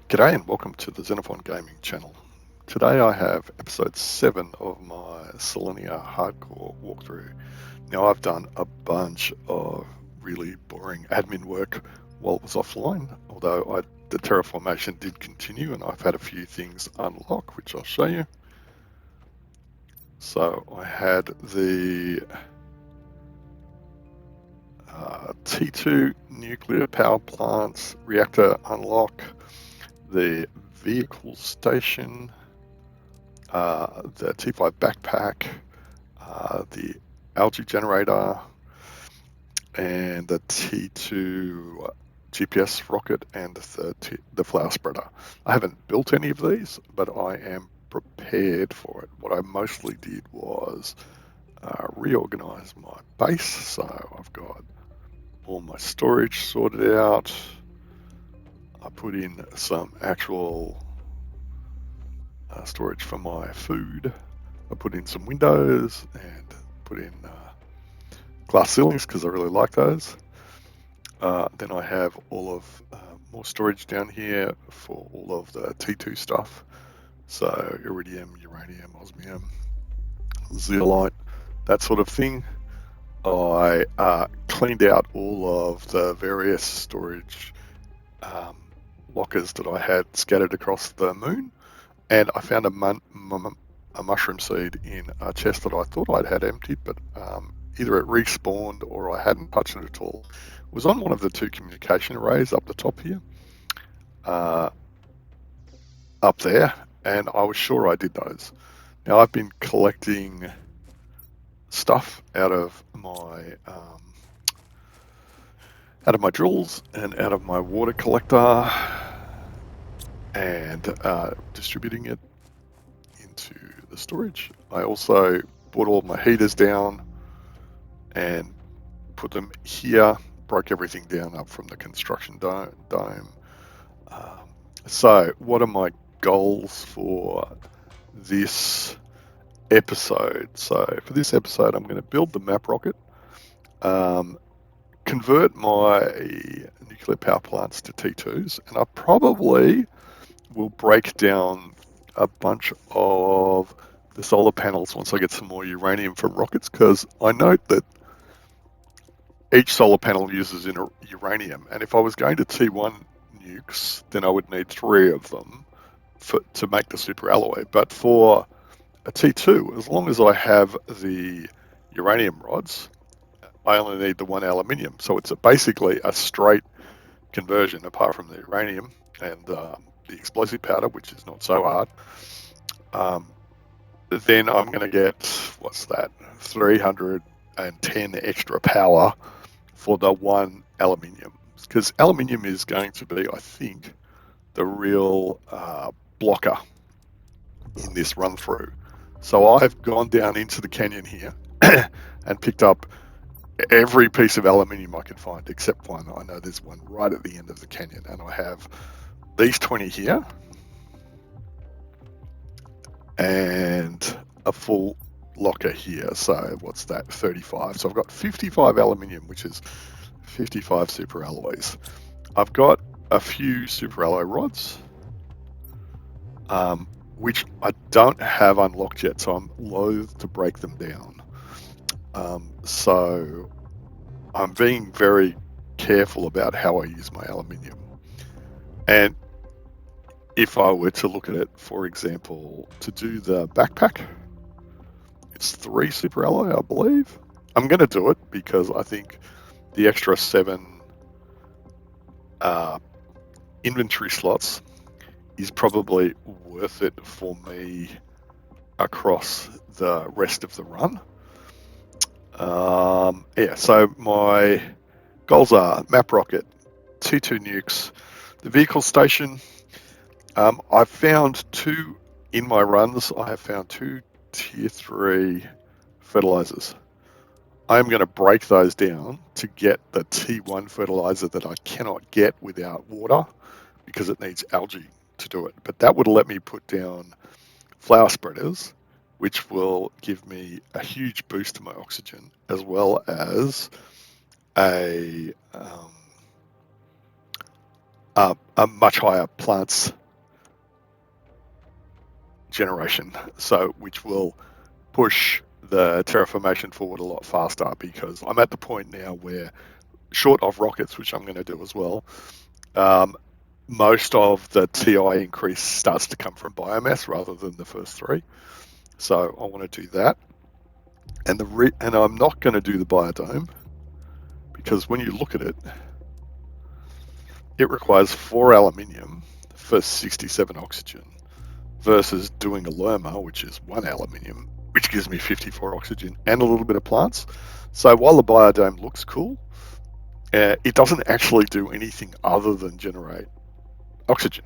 G'day and welcome to the Xenophon Gaming channel. Today I have episode 7 of my Selenea hardcore walkthrough. Now I've done a bunch of really boring admin work while it was offline, although the terraformation did continue and I've had a few things unlock, which I'll show you. So I had the T2 nuclear power plants reactor unlock, the vehicle station, the T5 backpack, the algae generator, and the T2 GPS rocket, and the flower spreader. I haven't built any of these, but I am prepared for it. What I mostly did was reorganize my base, so I've got all my storage sorted out. I put in some actual storage for my food. I put in some windows and put in glass ceilings because I really like those. Then I have all of more storage down here for all of the T2 stuff. So iridium, uranium, osmium, zeolite, that sort of thing. I cleaned out all of the various storage lockers that I had scattered across the moon, and I found a mushroom seed in a chest that I thought I'd had emptied, but either it respawned or I hadn't touched it at all. It was on one of the two communication arrays up the top here, up there, and I was sure I did those. Now I've been collecting stuff out of my drills and out of my water collector, and distributing it into the storage. I also brought all my heaters down and put them here, broke everything down up from the construction dome. So what are my goals for this episode? So for this episode, I'm going to build the map rocket, convert my nuclear power plants to T2s, and I probably will break down a bunch of the solar panels once I get some more uranium from rockets, because I note that each solar panel uses uranium, and if I was going to T1 nukes, then I would need 3 of them to make the super alloy. But for a T2, as long as I have the uranium rods, I only need the 1 aluminium. So it's basically a straight conversion, apart from the uranium and the explosive powder, which is not so hard. Then I'm going to get, 310 extra power for the 1 aluminium, because aluminium is going to be, I think, the real blocker in this run through. So I've gone down into the canyon here and picked up every piece of aluminium I can find, except one. I know there's one right at the end of the canyon, and I have these 20 here and a full locker here. So what's that? 35. So I've got 55 aluminium, which is 55 super alloys. I've got a few super alloy rods, which I don't have unlocked yet, so I'm loath to break them down. So I'm being very careful about how I use my aluminium. And if I were to look at it, for example, to do the backpack, it's 3 super alloy, I believe. I'm going to do it because I think the extra 7 inventory slots is probably worth it for me across the rest of the run. So my goals are map rocket, T2 nukes, the vehicle station. I've found 2 in my runs. I have found 2 tier 3 fertilizers. I'm going to break those down to get the T1 fertilizer that I cannot get without water, because it needs algae to do it. But that would let me put down flower spreaders, which will give me a huge boost to my oxygen, as well as a much higher plants generation, so which will push the terraformation forward a lot faster, because I'm at the point now where, short of rockets, which I'm going to do as well, most of the TI increase starts to come from biomass rather than the first three. So I want to do that. And and I'm not going to do the biodome, because when you look at it, it requires 4 aluminium for 67 oxygen, versus doing a lerma, which is 1 aluminium, which gives me 54 oxygen and a little bit of plants. So while the biodome looks cool, it doesn't actually do anything other than generate oxygen.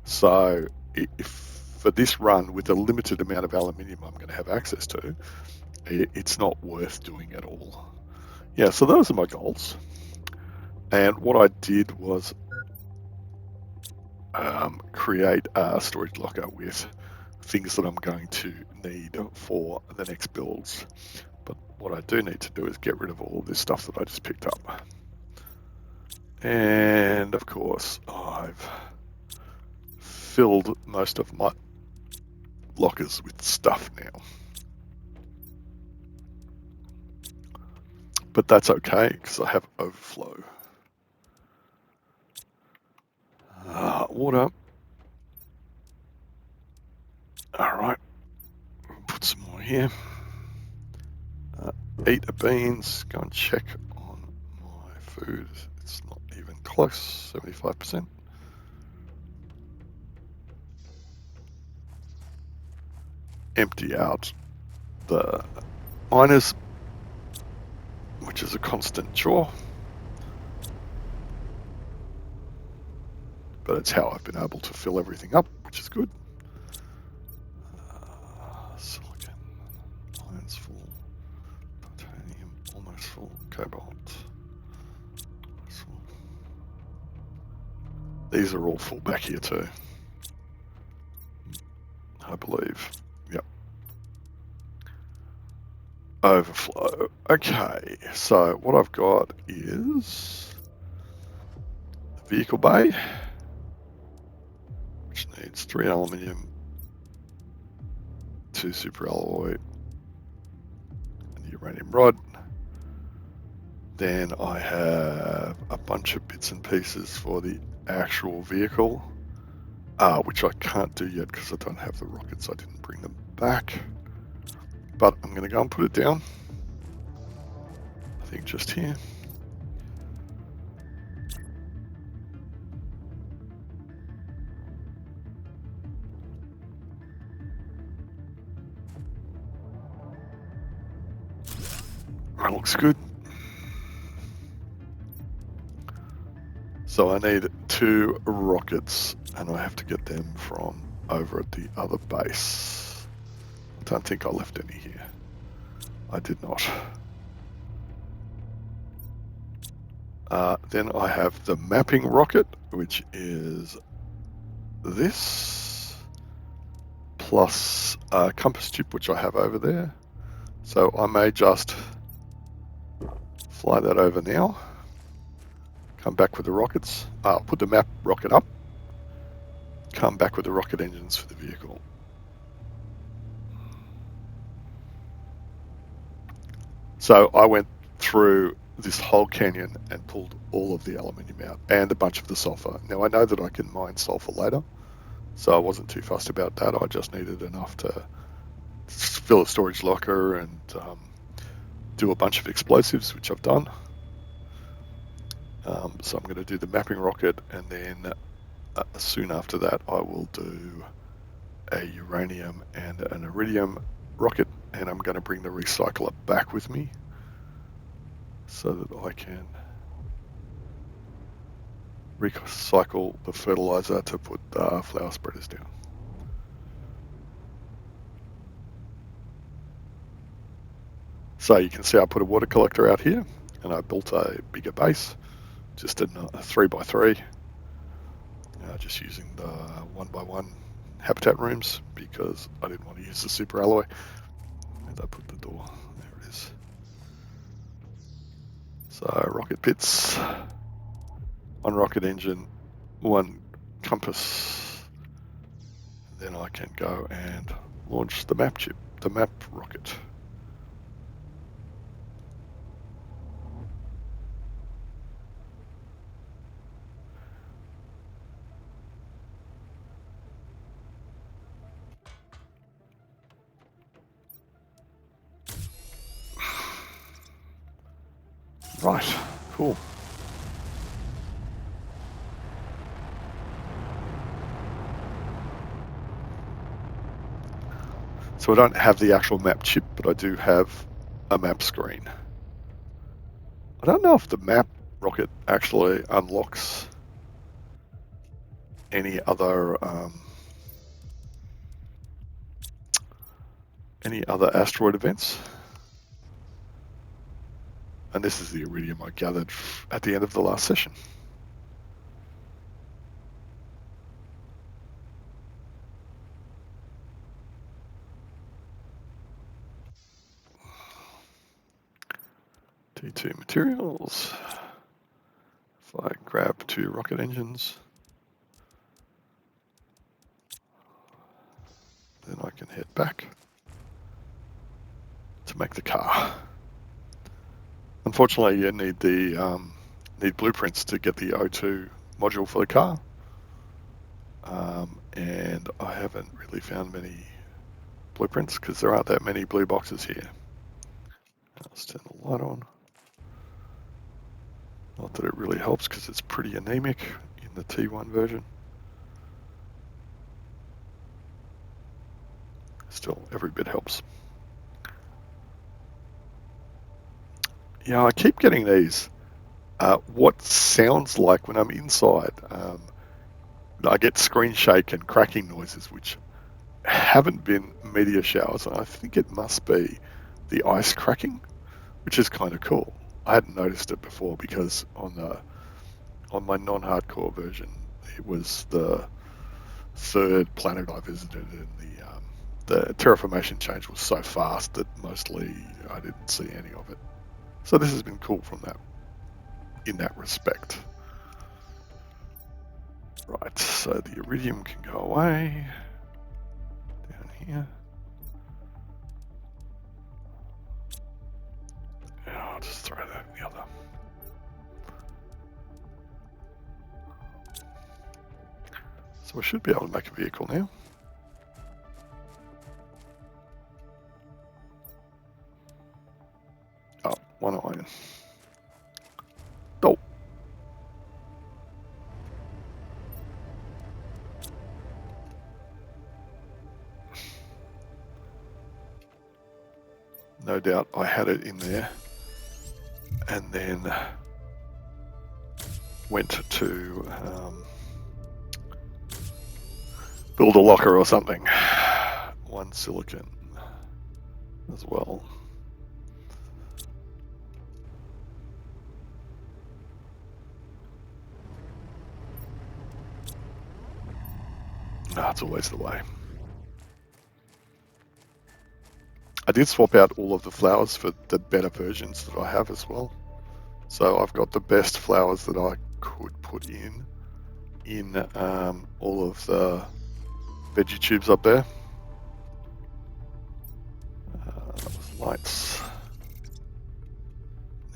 So if for this run, with the limited amount of aluminium I'm going to have access to, it's not worth doing at all. Yeah, so those are my goals. And what I did was create a storage locker with things that I'm going to need for the next builds. But what I do need to do is get rid of all this stuff that I just picked up. And of course, I've filled most of my lockers with stuff now. But that's okay, because I have overflow. Water. All right, put some more here. Eat a beans. Go and check on my food. It's not even close. 75%. Empty out the miners, which is a constant chore, but it's how I've been able to fill everything up, which is good. Silicon, iron's full, titanium almost full, cobalt almost full. These are all full back here too, I believe. Yep. Overflow. Okay, so what I've got is the vehicle bay, which needs 3 aluminium, 2 superalloy, and uranium rod. Then I have a bunch of bits and pieces for the actual vehicle, which I can't do yet because I don't have the rockets. I didn't bring them back. But I'm going to go and put it down. I think just here. That looks good. So I need 2 rockets, and I have to get them from over at the other base. I don't think I left any here. I did not. Then I have the mapping rocket, which is this, plus a compass chip, which I have over there. So I may just fly that over now, come back with the rockets. I'll put the map rocket up, come back with the rocket engines for the vehicle. So I went through this whole canyon and pulled all of the aluminium out and a bunch of the sulfur. Now I know that I can mine sulfur later, so I wasn't too fussed about that. I just needed enough to fill a storage locker and do a bunch of explosives, which I've done. So I'm going to do the mapping rocket, and then soon after that I will do a uranium and an iridium rocket, and I'm going to bring the recycler back with me so that I can recycle the fertilizer to put flower spreaders down. So you can see I put a water collector out here, and I built a bigger base, just a 3x3, just using the 1x1 habitat rooms because I didn't want to use the super alloy. And I put the door, there it is. So rocket pits, 1 rocket engine, 1 compass, then I can go and launch the map chip, the map rocket. Right, cool. So I don't have the actual map chip, but I do have a map screen. I don't know if the map rocket actually unlocks any other asteroid events. And this is the iridium I gathered at the end of the last session. T2 materials. If I grab 2 rocket engines, then I can head back to make the car. Unfortunately, you need the need blueprints to get the O2 module for the car, and I haven't really found many blueprints because there aren't that many blue boxes here. Let's turn the light on. Not that it really helps because it's pretty anemic in the T1 version. Still, every bit helps. Yeah, I keep getting these. What sounds like when I'm inside. I get screen shake and cracking noises, which haven't been meteor showers. I think it must be the ice cracking, which is kind of cool. I hadn't noticed it before because on my non-hardcore version, it was the 3rd planet I visited, and the terraformation change was so fast that mostly I didn't see any of it. So this has been cool from that, in that respect. Right, so the iridium can go away down here. And I'll just throw that in the other. So I should be able to make a vehicle now. Oh, 1 iron. Oh. No doubt I had it in there and then went to build a locker or something. 1 silicon as well. No, it's always the way. I did swap out all of the flowers for the better versions that I have as well. So I've got the best flowers that I could put in all of the veggie tubes up there. That was lights.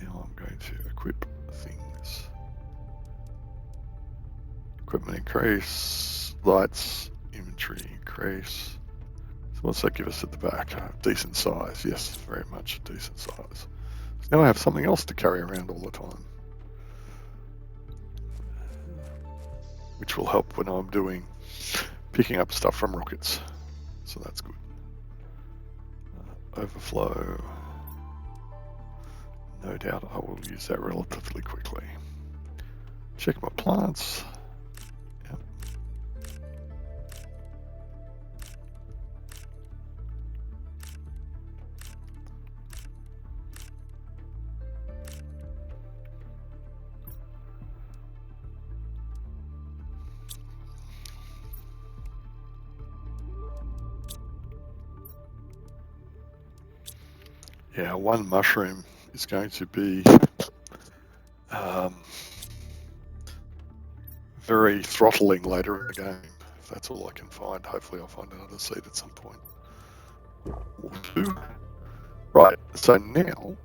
Now I'm going to equip things. Equipment increase, lights, inventory increase. So what's that give us at the back? Decent size, yes, very much a decent size. So now I have something else to carry around all the time, which will help when I'm picking up stuff from rockets. So that's good. Overflow. No doubt I will use that relatively quickly. Check my plants. Yep. Yeah, 1 mushroom is going to be very throttling later in the game that's all I can find. Hopefully I'll find another seed at some point. Or two. Right, so now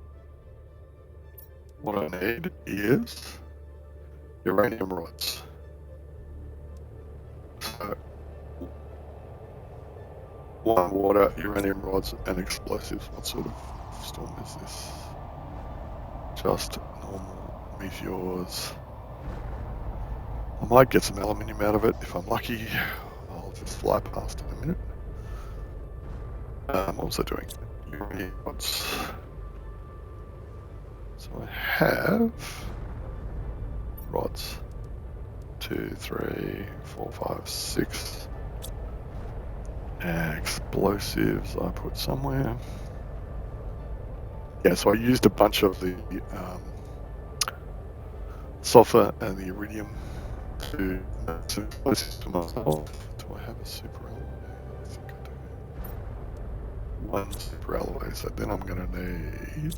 what I need is uranium rods. So 1 water, uranium rods, and explosives. What sort of storm is this? Just normal meteors. I might get some aluminium out of it if I'm lucky. I'll just fly past in a minute. I'm also doing uranium rods. So I have rods. 2, 3, 4, 5, 6. Explosives I put somewhere. Yeah, so I used a bunch of the sulfur and the iridium to make some explosives for myself. Do I have a super alloy? I think I do. 1 super alloy, so then I'm going to need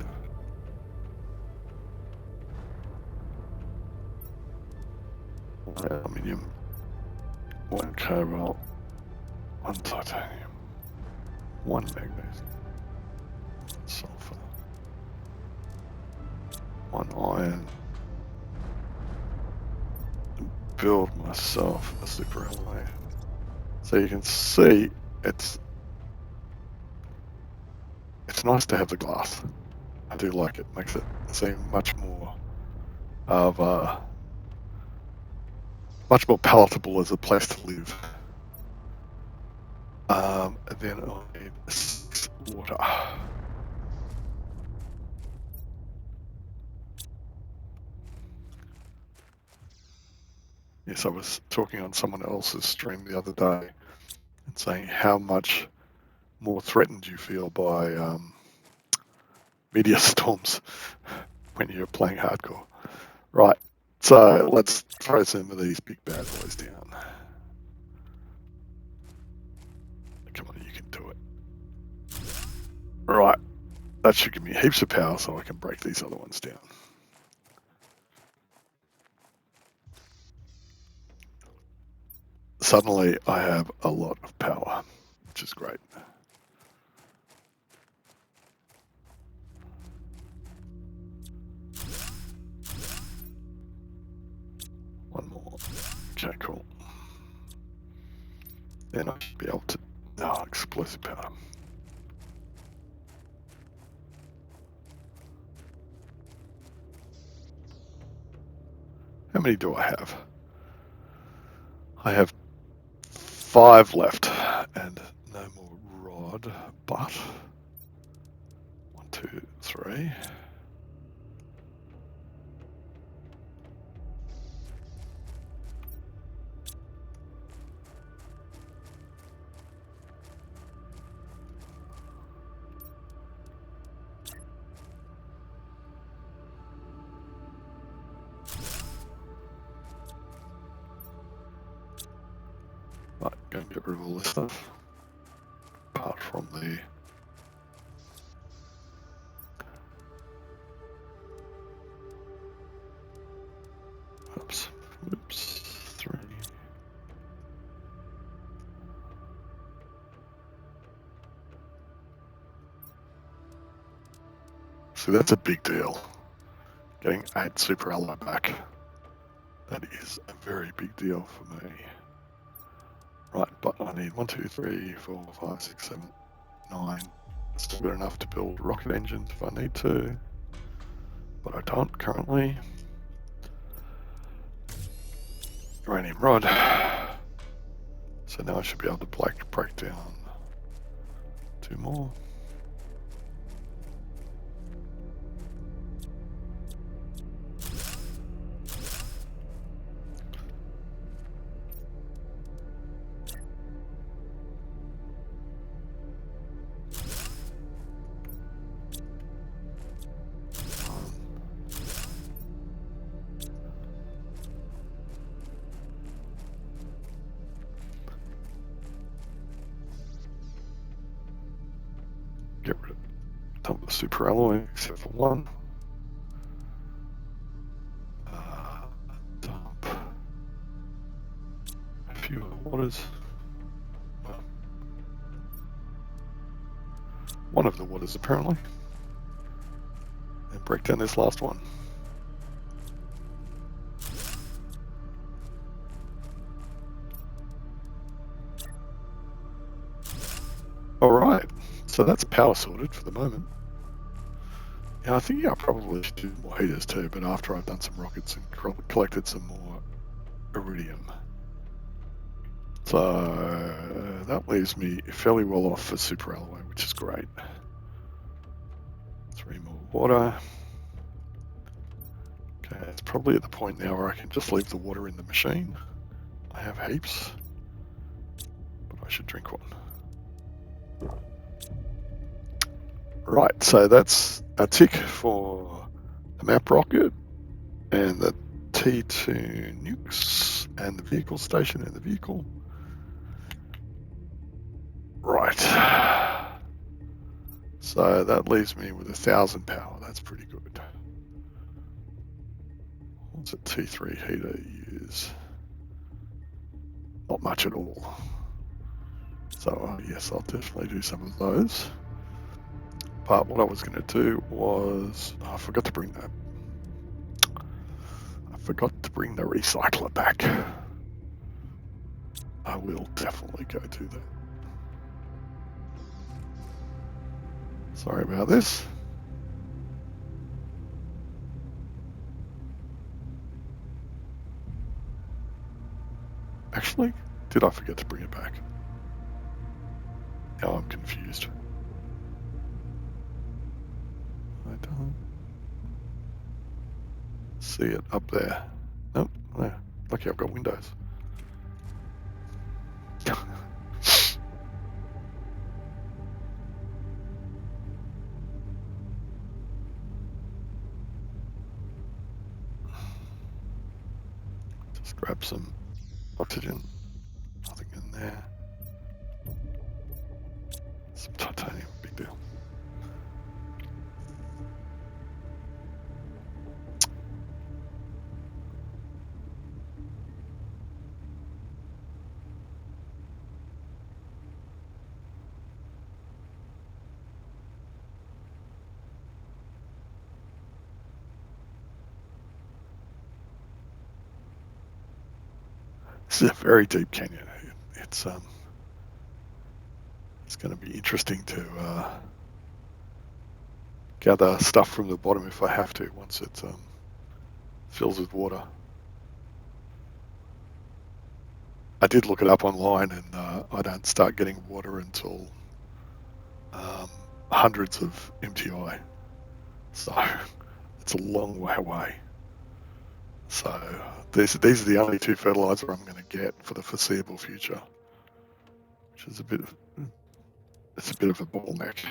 aluminium, 1 cobalt, 1 titanium, 1 magnesium, 1 sulfur, 1 iron. Build myself a super alloy. So you can see it's nice to have the glass. I do like it. Makes it seem much more of much more palatable as a place to live. And then I'll need 6 water. Yes, I was talking on someone else's stream the other day and saying how much more threatened you feel by meteor storms when you're playing hardcore. Right, so let's throw some of these big bad boys down. Come on, you can do it. Right, that should give me heaps of power so I can break these other ones down. Suddenly I have a lot of power, which is great. One more. Okay, cool. Then I should be able to... Oh, explosive power. How many do I have? I have 5 left and no more rod, but 1, 2, 3. Right, go and get rid of all this stuff. Apart from the... Oops. 3. So that's a big deal. Getting 8 super alloy back. That is a very big deal for me. Right, but I need 1, 2, 3, 4, 5, 6, 7, 9. Still got enough to build rocket engines if I need to, but I don't currently. Uranium rod. So now I should be able to break down 2 more. Get rid of dump the super alloy except for 1. Dump a few waters. one of the waters apparently, and break down this last one. Alright, so that's power sorted for the moment. Yeah, I think I probably should do more heaters too, but after I've done some rockets and collected some more iridium. So that leaves me fairly well off for superalloy, which is great. 3 more water. Okay, it's probably at the point now where I can just leave the water in the machine. I have heaps, but I should drink one. Right, so that's a tick for the map rocket and the T2 nukes and the vehicle station and the vehicle. Right. So that leaves me with 1,000 power. That's pretty good. What's a T3 heater use? Not much at all. So yes, I'll definitely do some of those. But what I was going to do was, I forgot to bring that. I forgot to bring the recycler back. I will definitely go do that. Sorry about this. Actually, did I forget to bring it back? Now I'm confused. I don't see it up there. Nope, no. Lucky I've got windows. Just grab some oxygen. Nothing in there. Some titanium, big deal. This is a very deep canyon. It's going to be interesting to gather stuff from the bottom if I have to once it fills with water. I did look it up online, and I don't start getting water until hundreds of MTI. So it's a long way away. So these are the only 2 fertilizer I'm going to get for the foreseeable future, which is a bit of a bottleneck.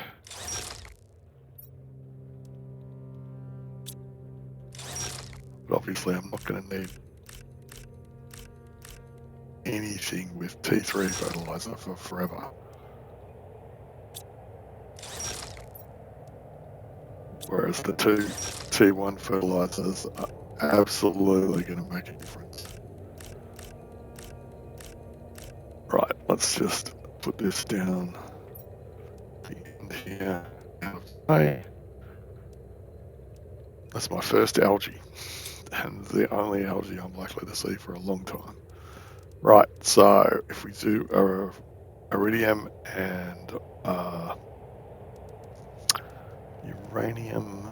But obviously I'm not going to need anything with T3 fertilizer for forever. Whereas the 2 T1 fertilizers are absolutely going to make a difference. Right, let's just put this down at the end here. Hey, that's my first algae, and the only algae I'm likely to see for a long time. Right, so if we do iridium and uranium,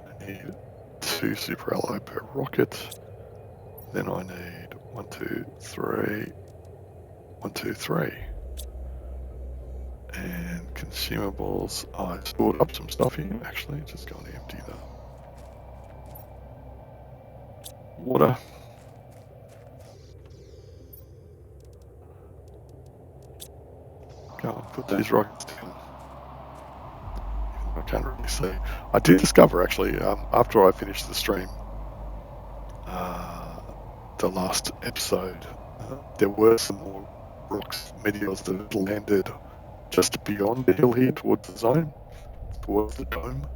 I need 2 superalloy per rocket. Then I need 1, 2, 3, 1, 2, 3. And consumables, I stored up some stuff here, actually, just going to empty the water. Go and put these rockets down. I can't really see. I did discover, actually, after I finished the stream, the last episode, there were some more rocks, meteors that had landed just beyond the hill here towards the zone, towards the dome.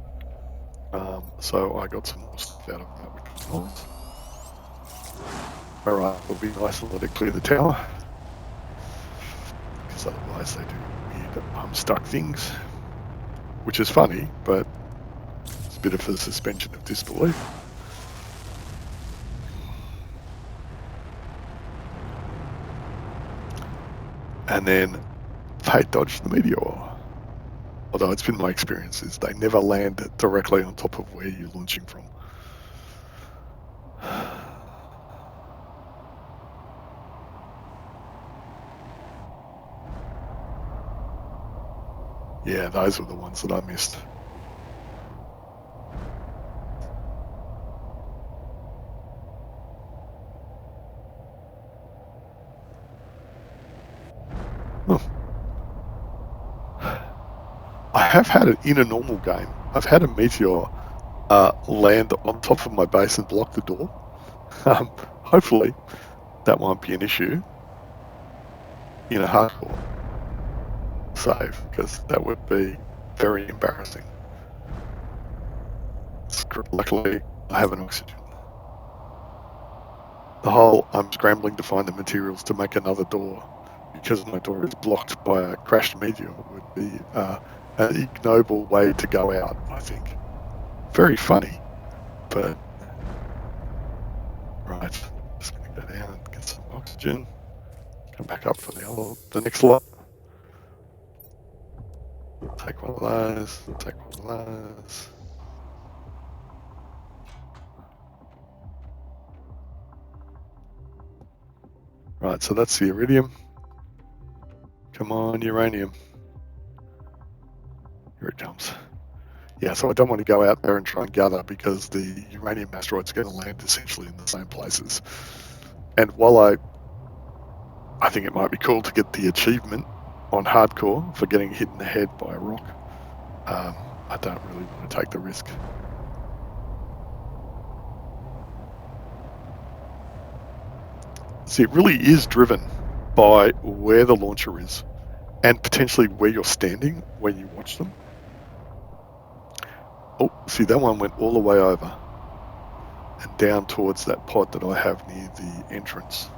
So I got some more stuff out of that, which was nice. Alright, it'll be nice and let it clear the tower, because otherwise they do weird stuck things. which is funny, but it's a bit of a suspension of disbelief. And then they dodged the meteor. Although it's been my experience is they never land directly on top of where you're launching from. Yeah, those were the ones that I missed. Oh. I have had it in a normal game. I've had a meteor land on top of my base and block the door. Hopefully, that won't be an issue in a hardcore save, because that would be very embarrassing. Luckily, I have an oxygen. The whole I'm scrambling to find the materials to make another door because my door is blocked by a crashed meteor would be an ignoble way to go out, I think. Very funny, but right. Just going to go down and get some oxygen. Come back up for the next lot. Take one of those. Take one of those. Right, so that's the iridium. Come on, uranium. Here it comes. Yeah, so I don't want to go out there and try and gather because the uranium asteroid's going to land essentially in the same places. And while I think it might be cool to get the achievement on hardcore for getting hit in the head by a rock, I don't really want to take the risk. See, it really is driven by where the launcher is and potentially where you're standing when you watch them. Oh, see, that one went all the way over and down towards that pod that I have near the entrance.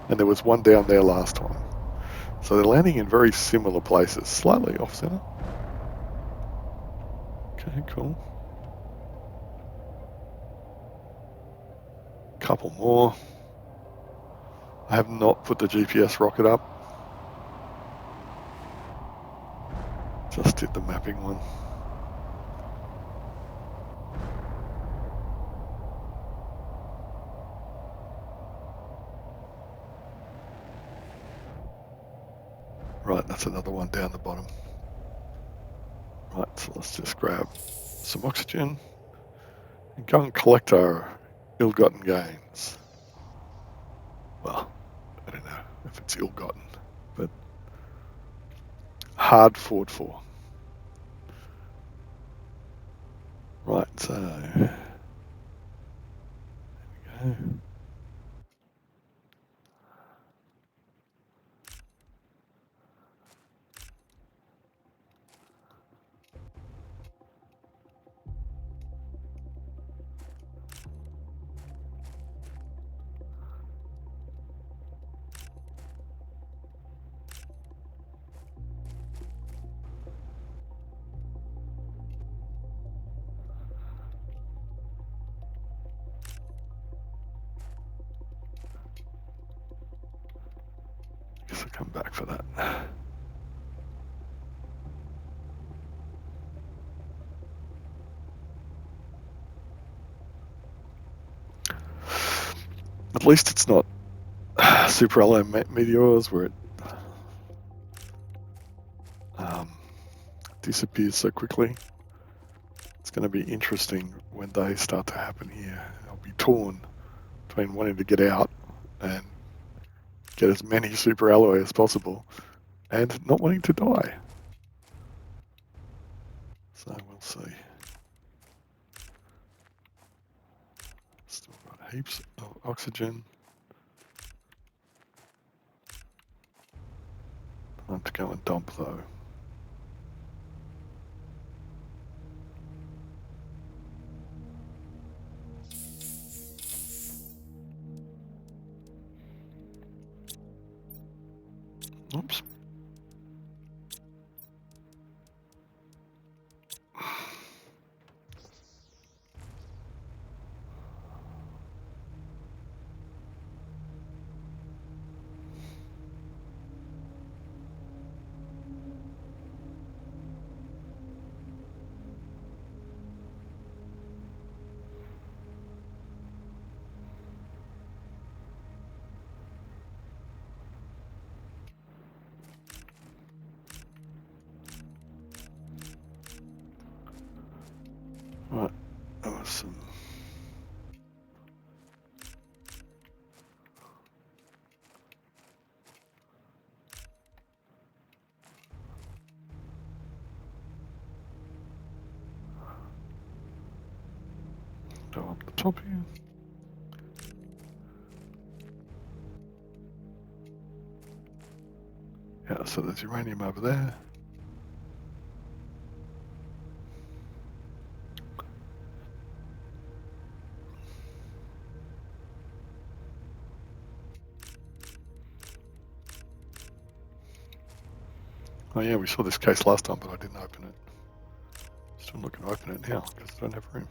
And there was one down there last time. So they're landing in very similar places, slightly off center. Okay, cool. Couple more. I have not put the GPS rocket up. Just did the mapping one. Right, that's another one down the bottom. Right, so let's just grab some oxygen and go and collect our ill-gotten gains. Well, I don't know if it's ill-gotten, but hard fought for. Right, so there we go. Guess I'll come back for that. At least it's not super alloy meteors where it disappears so quickly. It's going to be interesting when they start to happen here. I'll be torn between wanting to get out and get as many super alloy as possible and not wanting to die. So we'll see. Still got heaps of oxygen. Time to go and dump though. Oops. up the top here. Yeah, so there's uranium over there. Oh yeah, we saw this case last time, but I didn't open it. Still looking to open it now because I don't have room.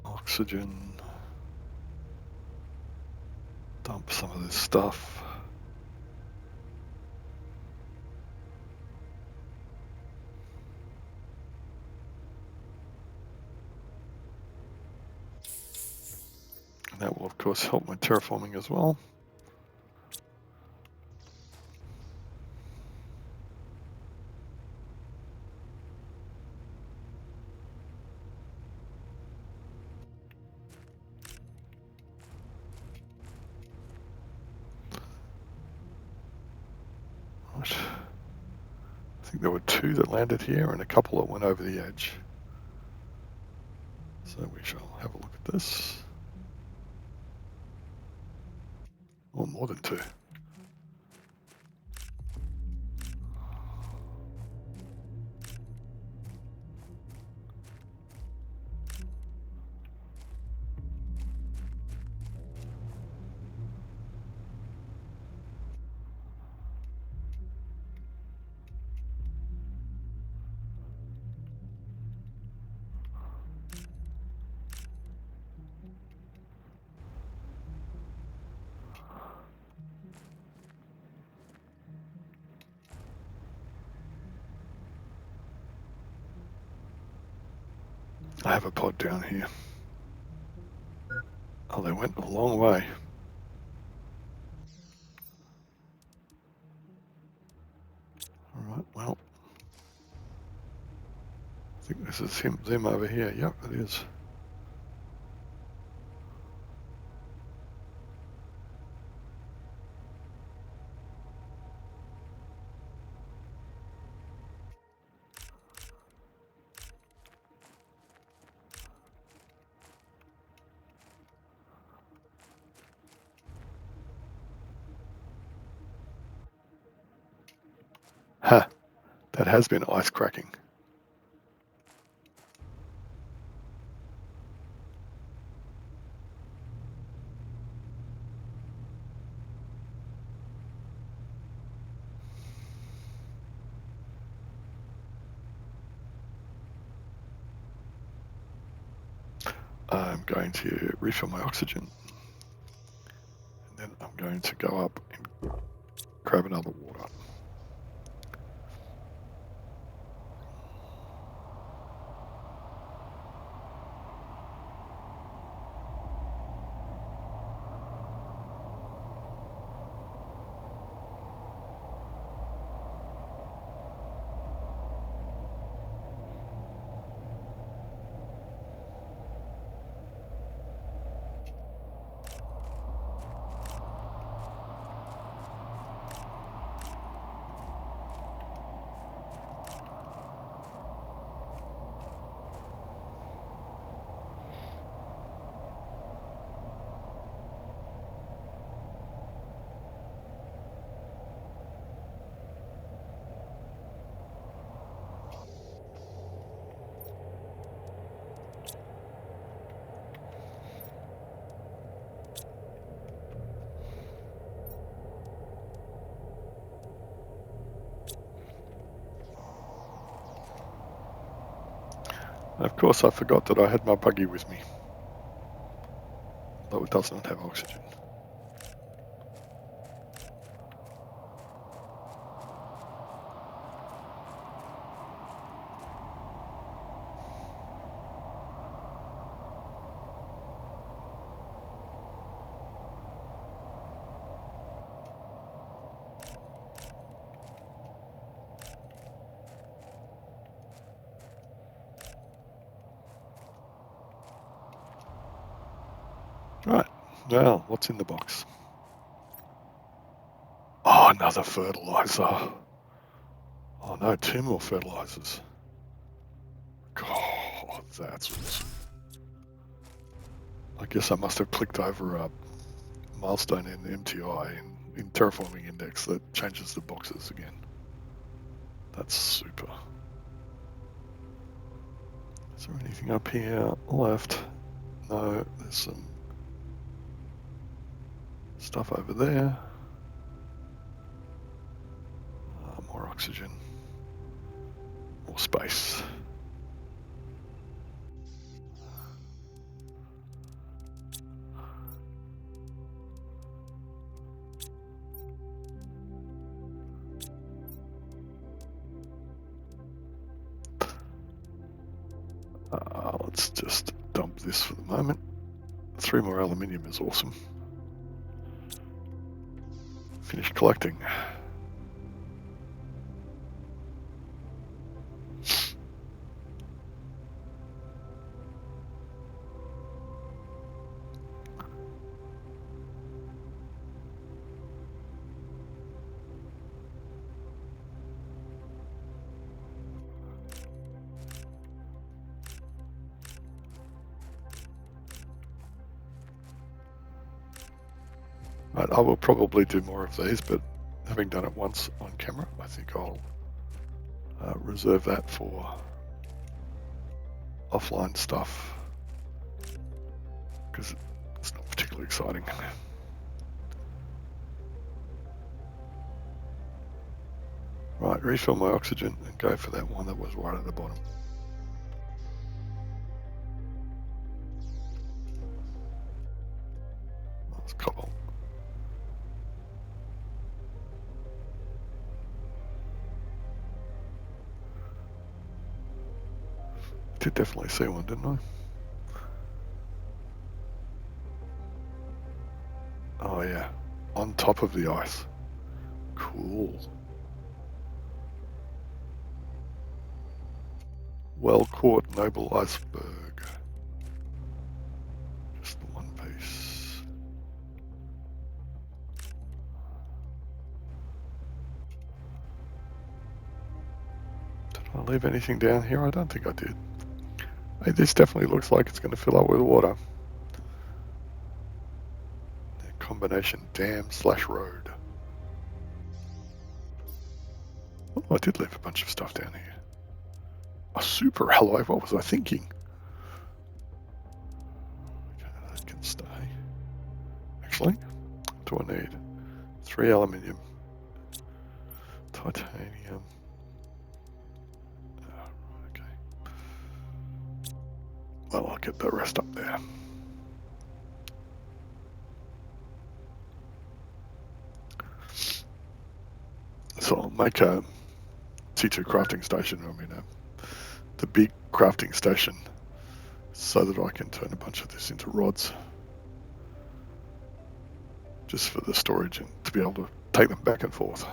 Oxygen. Dump some of this stuff. And that will of course help my terraforming as well. Right. I think there were 2 that landed here and a couple that went over the edge. So we shall have a look at this. Or more than 2. I have a pod down here. Oh, they went a long way. Alright, well. I think this is them over here. Yep, it is. Ha! That has been ice cracking. I'm going to refill my oxygen. And then I'm going to go up and grab another water. And of course, I forgot that I had my buggy with me, though it does not have oxygen. Right, well, what's in the box? Oh, another fertilizer. Oh no, 2 more fertilizers. God. That's awesome. I guess I must have clicked over a milestone in the MTI in Terraforming Index that changes the boxes again. That's super. Is there anything up here left? No, there's some stuff over there. More oxygen. More space. Let's just dump this for the moment. 3 more aluminium is awesome. Finished collecting. Right, I will probably do more of these, but having done it once on camera, I think I'll reserve that for offline stuff because it's not particularly exciting. Right, refill my oxygen and go for that one that was right at the bottom. That's cobalt. Did definitely see one, didn't I? Oh yeah, on top of the ice. Cool. Well caught, noble iceberg. Just the one piece. Did I leave anything down here? I don't think I did. Hey, this definitely looks like it's going to fill up with water. Combination dam/road. Oh, I did leave a bunch of stuff down here. A super alloy, what was I thinking? Okay, that can stay. Actually, what do I need? 3 aluminium, titanium. Oh, okay. Well, I'll get the rest up there. So I'll make a T2 crafting station, the big crafting station, so that I can turn a bunch of this into rods. Just for the storage and to be able to take them back and forth.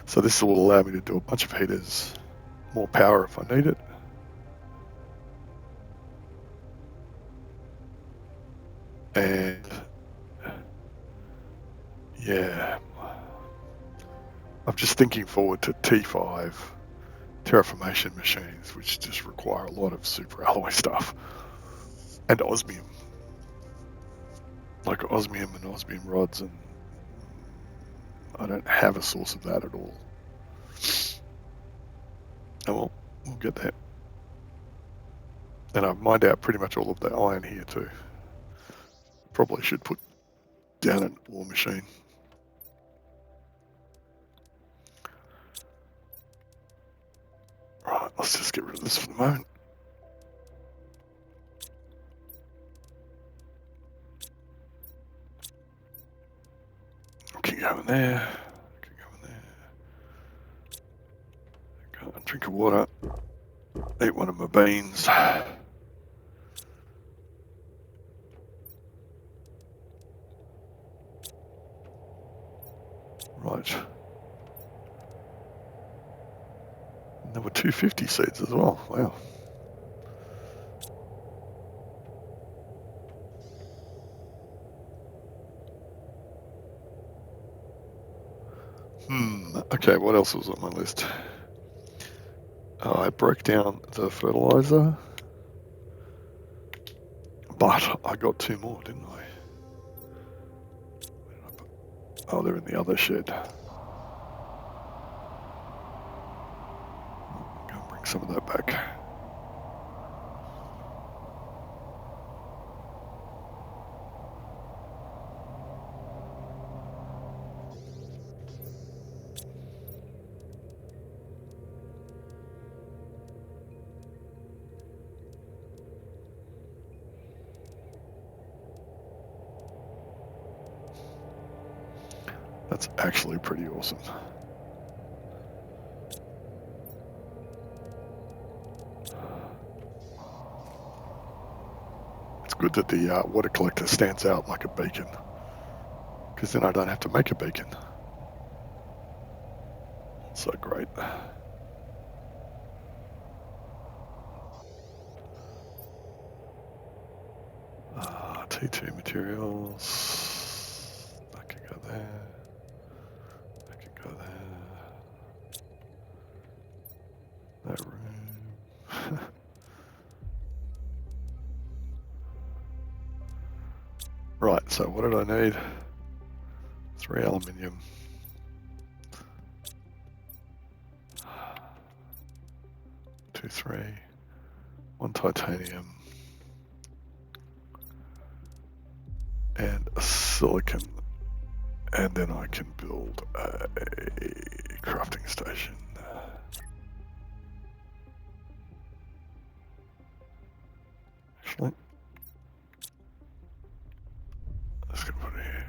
So this will allow me to do a bunch of heaters, more power if I need it. And yeah, I'm just thinking forward to T5 terraformation machines, which just require a lot of super alloy stuff, and osmium, like osmium and osmium rods, and I don't have a source of that at all. Oh well, we'll get that. And I've mined out pretty much all of the iron here too. Probably should put down an ore machine. Right, let's just get rid of this for the moment. Keep going there. Keep going there. Go and drink of water. Eat one of my beans. Right. And there were 250 seeds as well. Wow. Okay, what else was on my list? I broke down the fertilizer, but I got 2 more, didn't I? Oh, they're in the other shed. I'm going to bring some of that back. That's actually pretty awesome. It's good that the water collector stands out like a beacon, because then I don't have to make a beacon. So great. T2 materials. I can go there. I can go there. That room. Right, so what did I need? 3 aluminium. 2, 3. 1 titanium. And a silicon. And then I can build a crafting station. Actually, let's go put it here.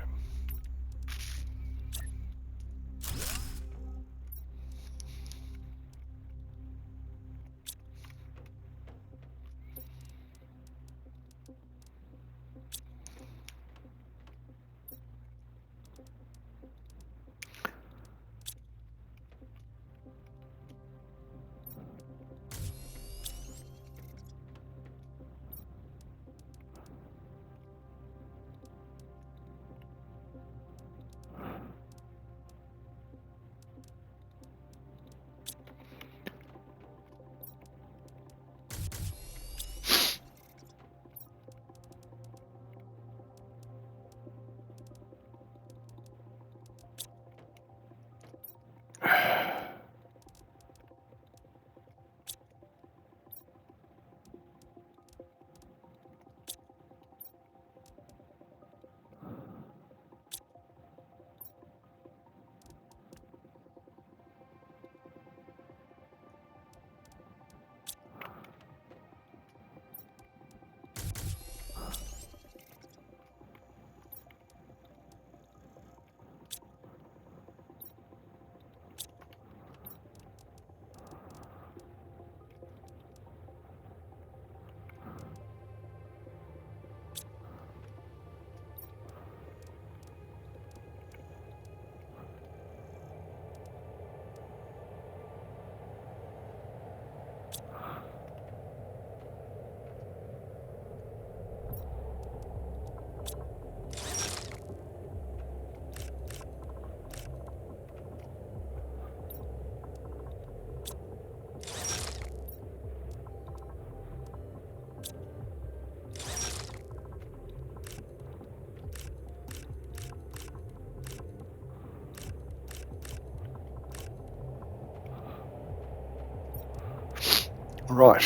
Right.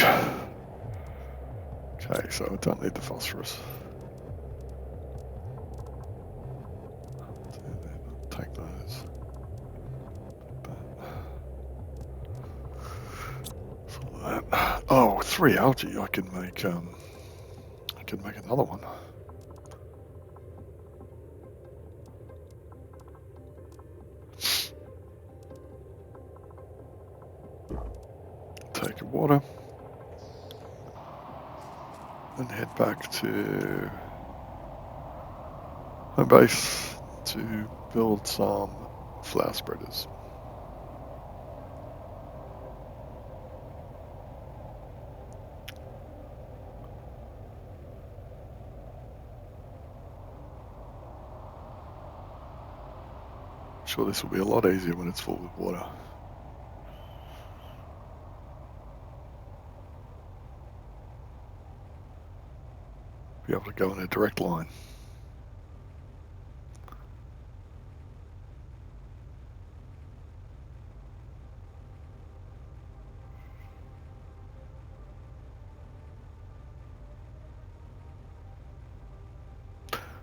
Okay, so I don't need the phosphorus. Take those. That. Oh, 3 algae. I can make another one. Take a water. And head back to home base to build some flower spreaders. sure this will be a lot easier when it's full with water. Be able to go in a direct line.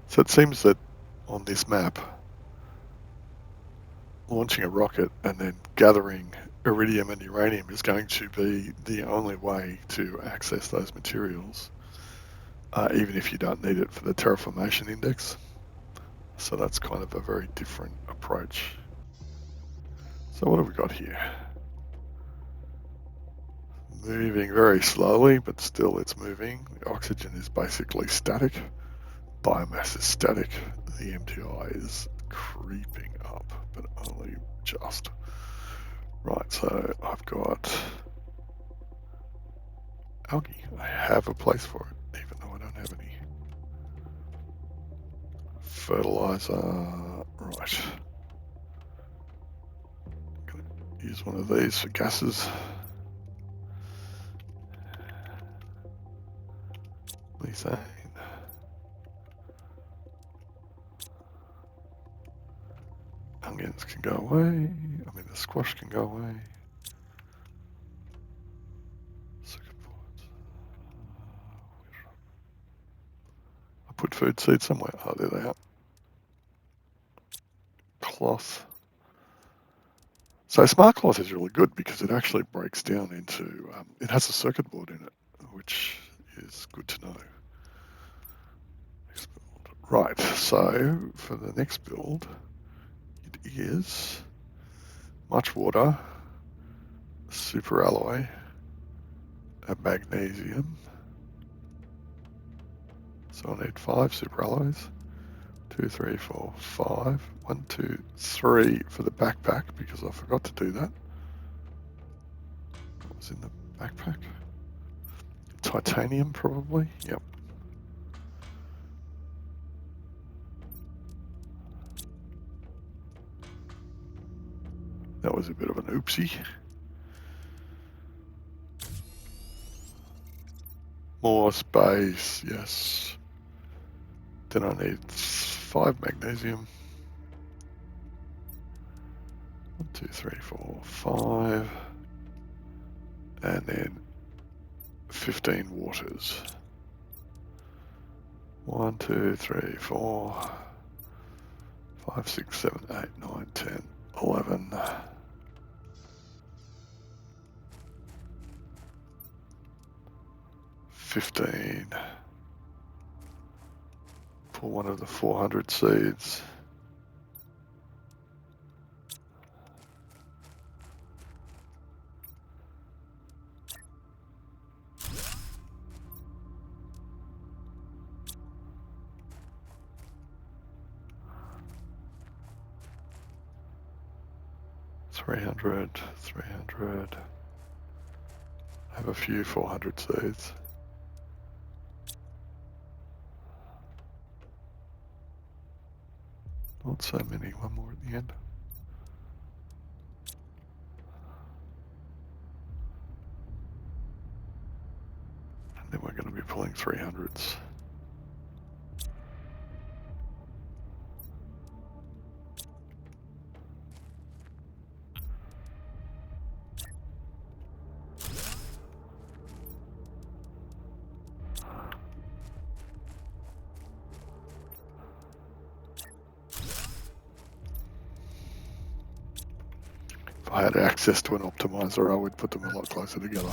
So it seems that on this map, launching a rocket and then gathering iridium and uranium is going to be the only way to access those materials, even if you don't need it for the terraformation index. So that's kind of a very different approach. So what have we got here? Moving very slowly, but still it's moving. The oxygen is basically static. Biomass is static. The MTI is creeping up, but only just. Right, so I've got algae. I have a place for it, even though I don't have any. Fertilizer, right. I'm going to use one of these for gases. Methane. Onions can go away. I mean, the squash can go away. I put food seeds somewhere. Oh, there they are. Cloth. So smart cloth is really good because it actually breaks down into, it has a circuit board in it, which is good to know. Next build. Right, so for the next build, it is much water, super alloy, a magnesium. So I need 5 super alloys. 2, 3, 4, 5. 1, 2, 3 for the backpack because I forgot to do that. What was in the backpack? Titanium, probably. Yep. That was a bit of an oopsie. More space, yes. Then I need 5 magnesium. 1, 2, 3, 4, 5. And then 15 waters. 1, 2, 3, 4, 5, 6, 7, 8, 9, 10, 11. 15 for one of the 400 seeds. $300. I have a few 400 seeds. Not so many, one more at the end. And then we're going to be pulling 300s. If I had access to an optimizer, I would put them a lot closer together.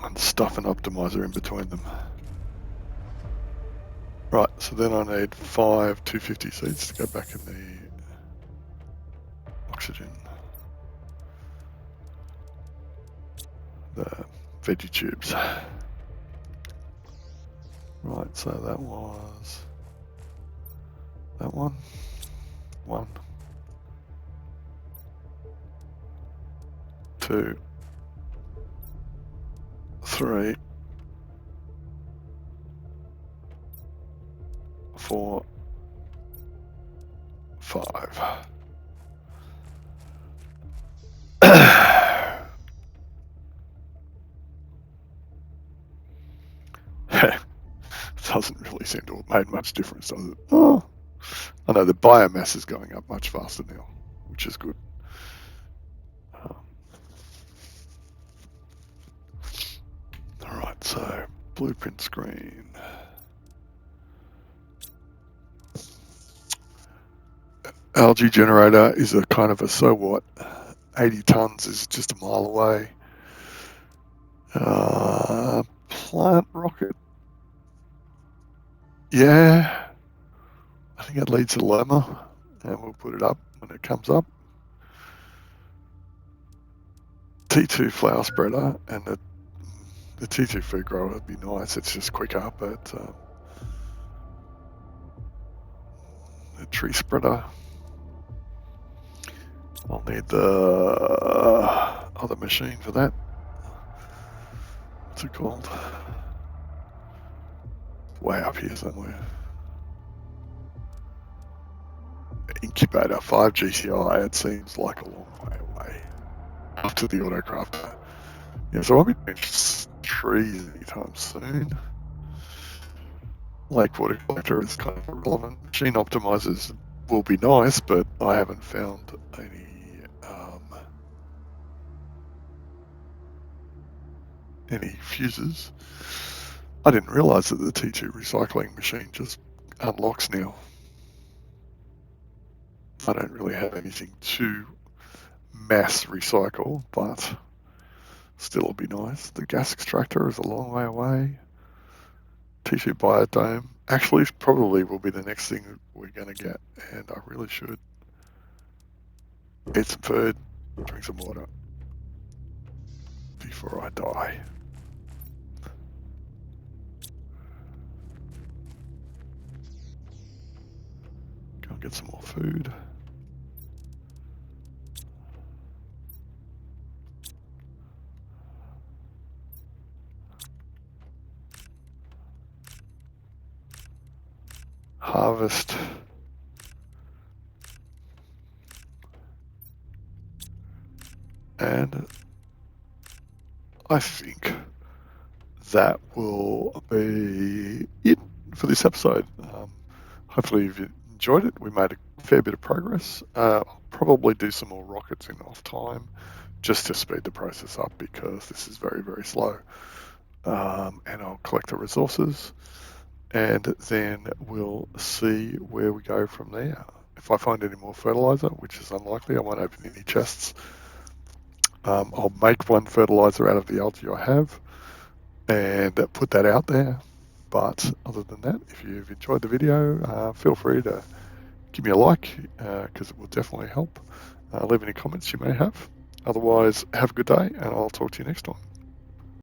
And stuff an optimizer in between them. Right, so then I need 5 250 seeds to go back in the oxygen. The veggie tubes. Right, so that was that one. 1, 2, 3, 4, 5. Doesn't really seem to have made much difference, does it? Oh, I know the biomass is going up much faster now, which is good. Alright, so blueprint screen. Algae generator is a kind of a so what. 80 tons is just a mile away. Plant rocket. Yeah, I think it leads to Loma, and we'll put it up when it comes up. T2 flower spreader, and the T2 food grower would be nice. It's just quicker, but the tree spreader. I'll need the other machine for that. What's it called? Way up here somewhere. Incubator 5 GCI. It seems like a long way away. After the autocrafter. Yeah, so I won't be doing trees anytime soon. Lake water collector is kind of irrelevant. Machine optimizers will be nice, but I haven't found any fuses. I didn't realize that the T2 recycling machine just unlocks now. I don't really have anything to mass recycle, but still it'll be nice. The gas extractor is a long way away. T2 biodome actually probably will be the next thing we're going to get, and I really should eat some food, drink some water before I die. Go and get some more food. Harvest. And I think that will be it for this episode. Hopefully you've enjoyed it. We made a fair bit of progress. I'll probably do some more rockets in off time just to speed the process up because this is very, very slow. And I'll collect the resources and then we'll see where we go from there. If I find any more fertilizer, which is unlikely, I won't open any chests. I'll make one fertilizer out of the algae I have and put that out there. But other than that, if you've enjoyed the video, feel free to give me a like because it will definitely help. Leave any comments you may have. Otherwise, have a good day and I'll talk to you next time.